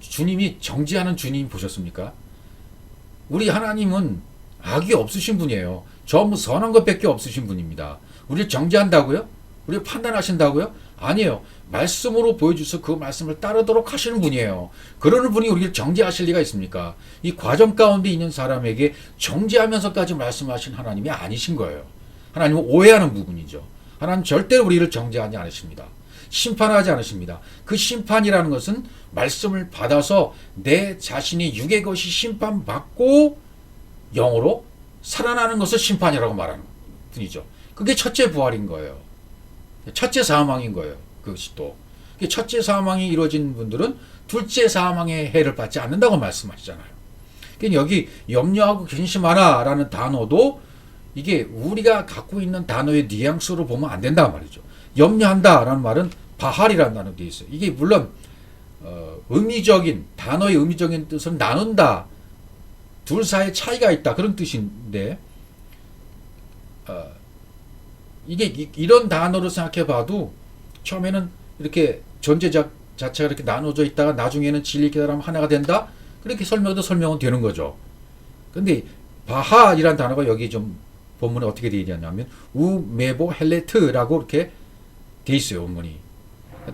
주님이 정죄하는 주님 보셨습니까? 우리 하나님은 악이 없으신 분이에요. 전부 선한 것밖에 없으신 분입니다. 우리를 정죄한다고요? 우리를 판단하신다고요? 아니에요. 말씀으로 보여주셔서 그 말씀을 따르도록 하시는 분이에요. 그러는 분이 우리를 정죄하실 리가 있습니까? 이 과정 가운데 있는 사람에게 정죄하면서까지 말씀하신 하나님이 아니신 거예요. 하나님은 오해하는 부분이죠. 하나님 절대로 우리를 정죄하지 않으십니다. 심판하지 않으십니다. 그 심판이라는 것은 말씀을 받아서 내 자신의 육의 것이 심판받고 영으로 살아나는 것을 심판이라고 말하는 분이죠. 그게 첫째 부활인 거예요. 첫째 사망인 거예요. 그것이 또. 첫째 사망이 이루어진 분들은 둘째 사망의 해를 받지 않는다고 말씀하시잖아요. 그러니까 여기 염려하고 근심하라 라는 단어도 이게 우리가 갖고 있는 단어의 뉘앙스로 보면 안 된단 말이죠. 염려한다 라는 말은 바할이라는 단어로 되어 있어요. 이게 물론 의미적인 단어의 의미적인 뜻은 나눈다. 둘 사이에 차이가 있다. 그런 뜻인데 이게 이런 단어로 생각해 봐도 처음에는 이렇게 존재 자체가 이렇게 나눠져 있다가 나중에는 진리 깨달음 하나가 된다. 그렇게 설명은 되는 거죠. 근데 바하이란 단어가 여기 좀 본문에 어떻게 되어 있냐면 우메보 헬레트라고 이렇게 돼 있어요. 원문이.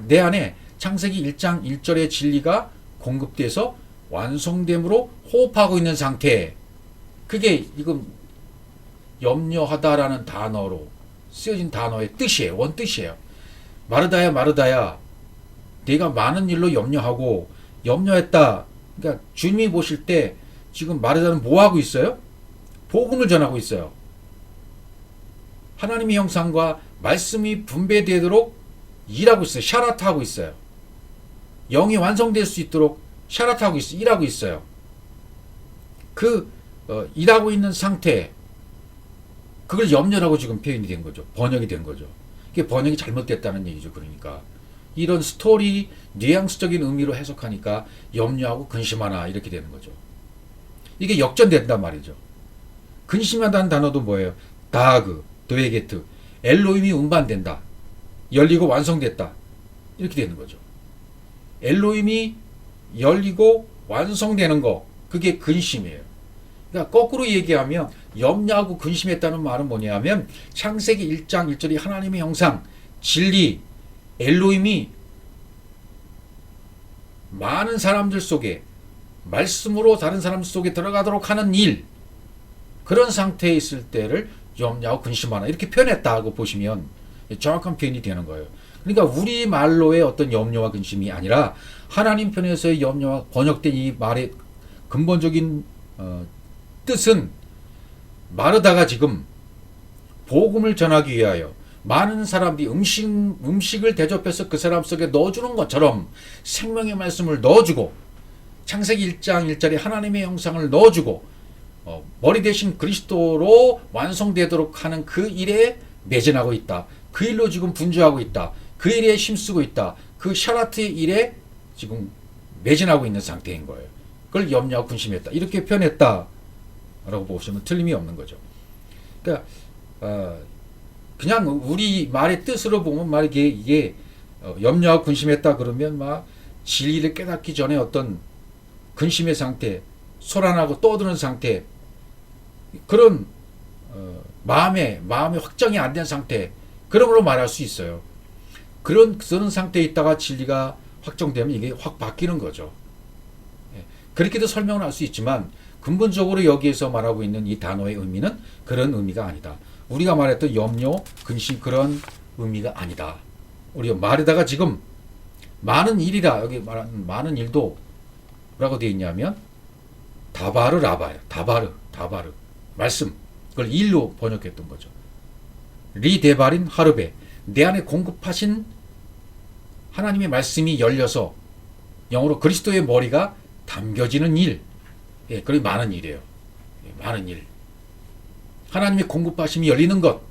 내 안에 창세기 1장 1절의 진리가 공급돼서 완성됨으로 호흡하고 있는 상태. 그게 이건 염려하다라는 단어로 쓰여진 단어의 뜻이에요. 원뜻이에요. 마르다야 마르다야 내가 많은 일로 염려하고 염려했다. 그러니까 주님이 보실 때 지금 마르다는 뭐 하고 있어요? 복음을 전하고 있어요. 하나님의 형상과 말씀이 분배되도록 일하고 있어요. 샤라트하고 있어요. 영이 완성될 수 있도록 샤라트하고 있어요. 일하고 있어요. 일하고 있는 상태, 그걸 염려라고 지금 표현이 된 거죠. 번역이 된 거죠. 이게 번역이 잘못됐다는 얘기죠. 그러니까 이런 스토리 뉘앙스적인 의미로 해석하니까 염려하고 근심하나 이렇게 되는 거죠. 이게 역전된단 말이죠. 근심하다는 단어도 뭐예요? 다하그, 도에게트, 엘로힘이 운반된다. 열리고 완성됐다. 이렇게 되는 거죠. 엘로힘이 열리고 완성되는 거, 그게 근심이에요. 그러니까 거꾸로 얘기하면 염려하고 근심했다는 말은 뭐냐면 창세기 1장 1절이 하나님의 형상, 진리, 엘로힘이 많은 사람들 속에 말씀으로 다른 사람 속에 들어가도록 하는 일, 그런 상태에 있을 때를 염려하고 근심하나 이렇게 표현했다고 보시면 정확한 표현이 되는 거예요. 그러니까 우리 말로의 어떤 염려와 근심이 아니라 하나님 편에서의 염려와 번역된 이 말의 근본적인 뜻은 마르다가 지금 복음을 전하기 위하여 많은 사람들이 음식을 대접해서 그 사람 속에 넣어주는 것처럼 생명의 말씀을 넣어주고 창세기 1장 1절에 하나님의 형상을 넣어주고 머리 대신 그리스도로 완성되도록 하는 그 일에 매진하고 있다. 그 일로 지금 분주하고 있다. 그 일에 힘쓰고 있다. 그 샤라트의 일에 지금 매진하고 있는 상태인 거예요. 그걸 염려하고 근심했다. 이렇게 표현했다. 라고 보시면 틀림이 없는 거죠. 그러니까 그냥 우리 말의 뜻으로 보면 막 이게 염려하고 근심했다 그러면 막 진리를 깨닫기 전에 어떤 근심의 상태, 소란하고 떠드는 상태, 그런 마음의 확정이 안 된 상태, 그런 걸로 말할 수 있어요. 그런 상태에 있다가 진리가 확정되면 이게 확 바뀌는 거죠. 그렇게도 설명을 할 수 있지만 근본적으로 여기에서 말하고 있는 이 단어의 의미는 그런 의미가 아니다. 우리가 말했던 염려, 근심 그런 의미가 아니다. 우리가 말에다가 지금 많은 일이라 여기 말하는 많은 일도 뭐라고 되어 있냐면 다바르 라바야. 다바르 말씀, 그걸 일로 번역했던 거죠. 리데바린 하르베, 내 안에 공급하신 하나님의 말씀이 열려서 영어로 그리스도의 머리가 담겨지는 일. 예, 그게 많은 일이에요. 예, 많은 일. 하나님의 공급하심이 열리는 것,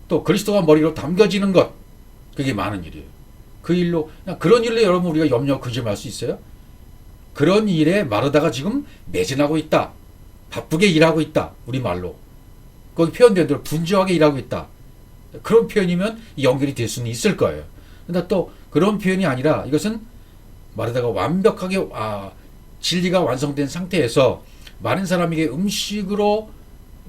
또 그리스도가 머리로 담겨지는 것, 그게 많은 일이에요. 그 일로, 그런 일로 여러분 우리가 염려 근심할 수 있어요? 그런 일에 마르다가 지금 매진하고 있다. 바쁘게 일하고 있다. 우리 말로. 거기 표현된 대로 분주하게 일하고 있다. 그런 표현이면 연결이 될 수는 있을 거예요. 근데 또 그런 표현이 아니라 이것은 마르다가 완벽하게 진리가 완성된 상태에서 많은 사람에게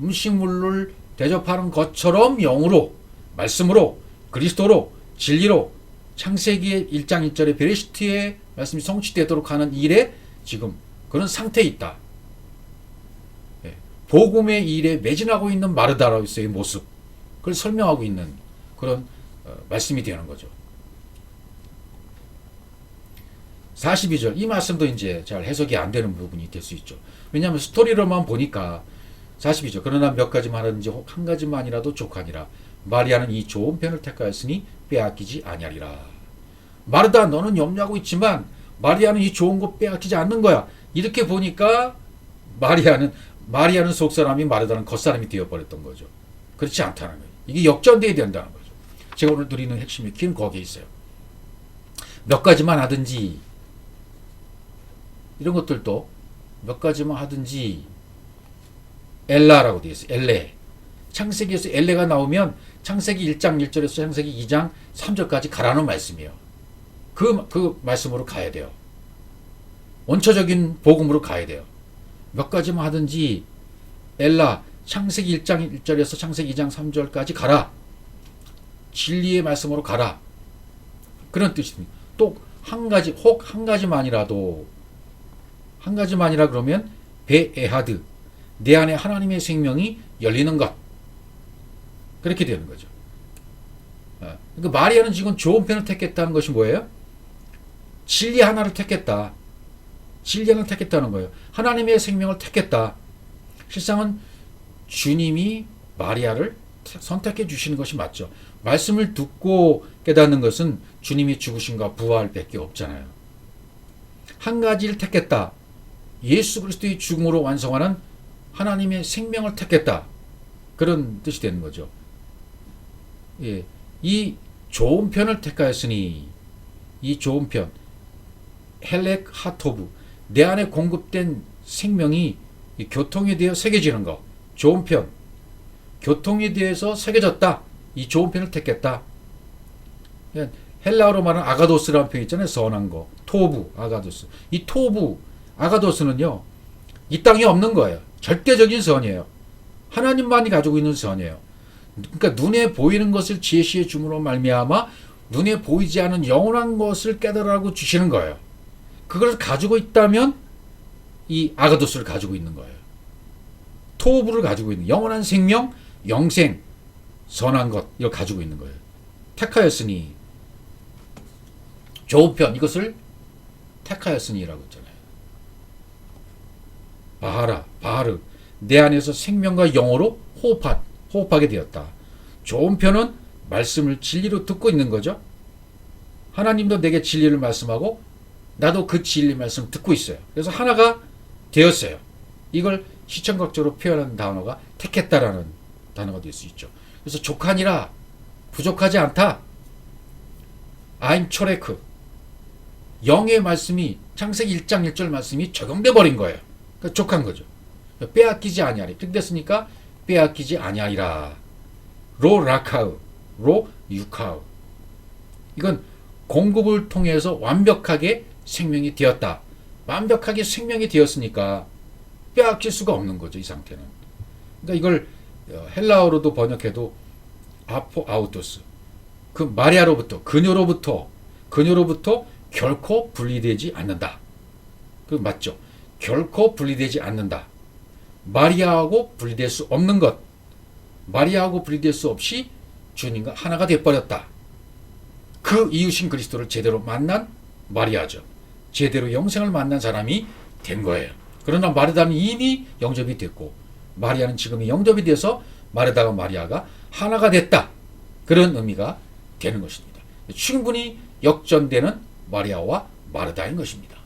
음식물을 대접하는 것처럼 영으로, 말씀으로, 그리스도로, 진리로 창세기의 1장 1절의 베레시트의 말씀이 성취되도록 하는 일에 지금 그런 상태에 있다. 복음의 일에 매진하고 있는 마르다로서의 모습, 그걸 설명하고 있는 그런 말씀이 되는 거죠. 42절, 이 말씀도 이제 잘 해석이 안 되는 부분이 될 수 있죠. 왜냐하면 스토리로만 보니까 42절, 그러나 몇 가지만 하든지 한 가지만이라도 족하니라. 마리아는 이 좋은 편을 택하였으니 빼앗기지 아니하리라. 마르다, 너는 염려하고 있지만 마리아는 이 좋은 거 빼앗기지 않는 거야. 이렇게 보니까 마리아는 속사람이, 마르다는 겉사람이 되어버렸던 거죠. 그렇지 않다는 거예요. 이게 역전돼야 된다는 거죠. 제가 오늘 드리는 핵심이 긴 거기에 있어요. 몇 가지만 하든지, 이런 것들도 몇 가지만 하든지, 엘라라고 되어 있어요. 엘레. 창세기에서 엘레가 나오면 창세기 1장 1절에서 창세기 2장 3절까지 가라는 말씀이에요. 그 말씀으로 가야 돼요. 원초적인 복음으로 가야 돼요. 몇 가지만 하든지, 엘라, 창세기 1장 1절에서 창세기 2장 3절까지 가라. 진리의 말씀으로 가라. 그런 뜻입니다. 또 한 가지, 혹 한 가지만이라도, 한 가지만이라 그러면 베에하드, 내 안에 하나님의 생명이 열리는 것. 그렇게 되는 거죠. 그러니까 마리아는 지금 좋은 편을 택했다는 것이 뭐예요? 진리 하나를 택했다. 진리 하나를 택했다는 거예요. 하나님의 생명을 택했다. 실상은 주님이 마리아를 선택해 주시는 것이 맞죠. 말씀을 듣고 깨닫는 것은 주님이 죽으심과 부활밖에 없잖아요. 한 가지를 택했다. 예수 그리스도의 죽음으로 완성하는 하나님의 생명을 택했다. 그런 뜻이 되는 거죠. 예, 이 좋은 편을 택하였으니, 이 좋은 편, 헬렉 하토브, 내 안에 공급된 생명이 교통에 대해 새겨지는 것. 좋은 편, 교통에 대해서 새겨졌다. 이 좋은 편을 택했다. 헬라어로 말하는 아가도스라는 표현 있잖아요. 선한 거. 토부, 아가도스. 이 토부, 아가도스는요, 이 땅에 없는 거예요. 절대적인 선이에요. 하나님만이 가지고 있는 선이에요. 그러니까 눈에 보이는 것을 제시해 줌으로 말미암아 눈에 보이지 않은 영원한 것을 깨달으라고 주시는 거예요. 그걸 가지고 있다면 이 아가도스를 가지고 있는 거예요. 토부를 가지고 있는, 영원한 생명, 영생, 선한 것, 이걸 가지고 있는 거예요. 택하였으니, 좋은 편, 이것을 택하였으니라고 했잖아요. 바하르, 내 안에서 생명과 영어로 호흡하게 되었다. 좋은 편은 말씀을 진리로 듣고 있는 거죠. 하나님도 내게 진리를 말씀하고 나도 그 진리 말씀을 듣고 있어요. 그래서 하나가 되었어요. 이걸 시청각적으로 표현하는 단어가 택했다라는 단어가 될 수 있죠. 그래서 족하니라, 부족하지 않다. I'm 초레크. 영의 말씀이, 창세기 1장 1절 말씀이 적용돼 버린 거예요. 그러니까 족한 거죠. 빼앗기지 아니하리. 됐으니까 빼앗기지 아니하리라. 로 라카우, 로 유카우. 이건 공급을 통해서 완벽하게 생명이 되었다. 완벽하게 생명이 되었으니까 빼앗길 수가 없는 거죠. 이 상태는. 그러니까 이걸 헬라어로도 번역해도 아포 아우토스. 그 마리아로부터, 그녀로부터 결코 분리되지 않는다. 그 맞죠? 결코 분리되지 않는다. 마리아하고 분리될 수 없는 것. 마리아하고 분리될 수 없이 주님과 하나가 되어버렸다. 그 이유신 그리스도를 제대로 만난 마리아죠. 제대로 영생을 만난 사람이 된 거예요. 그러나 마르다는 이미 영접이 됐고, 마리아는 지금 영접이 돼서 마르다와 마리아가 하나가 됐다. 그런 의미가 되는 것입니다. 충분히 역전되는 마리아와 마르다인 것입니다.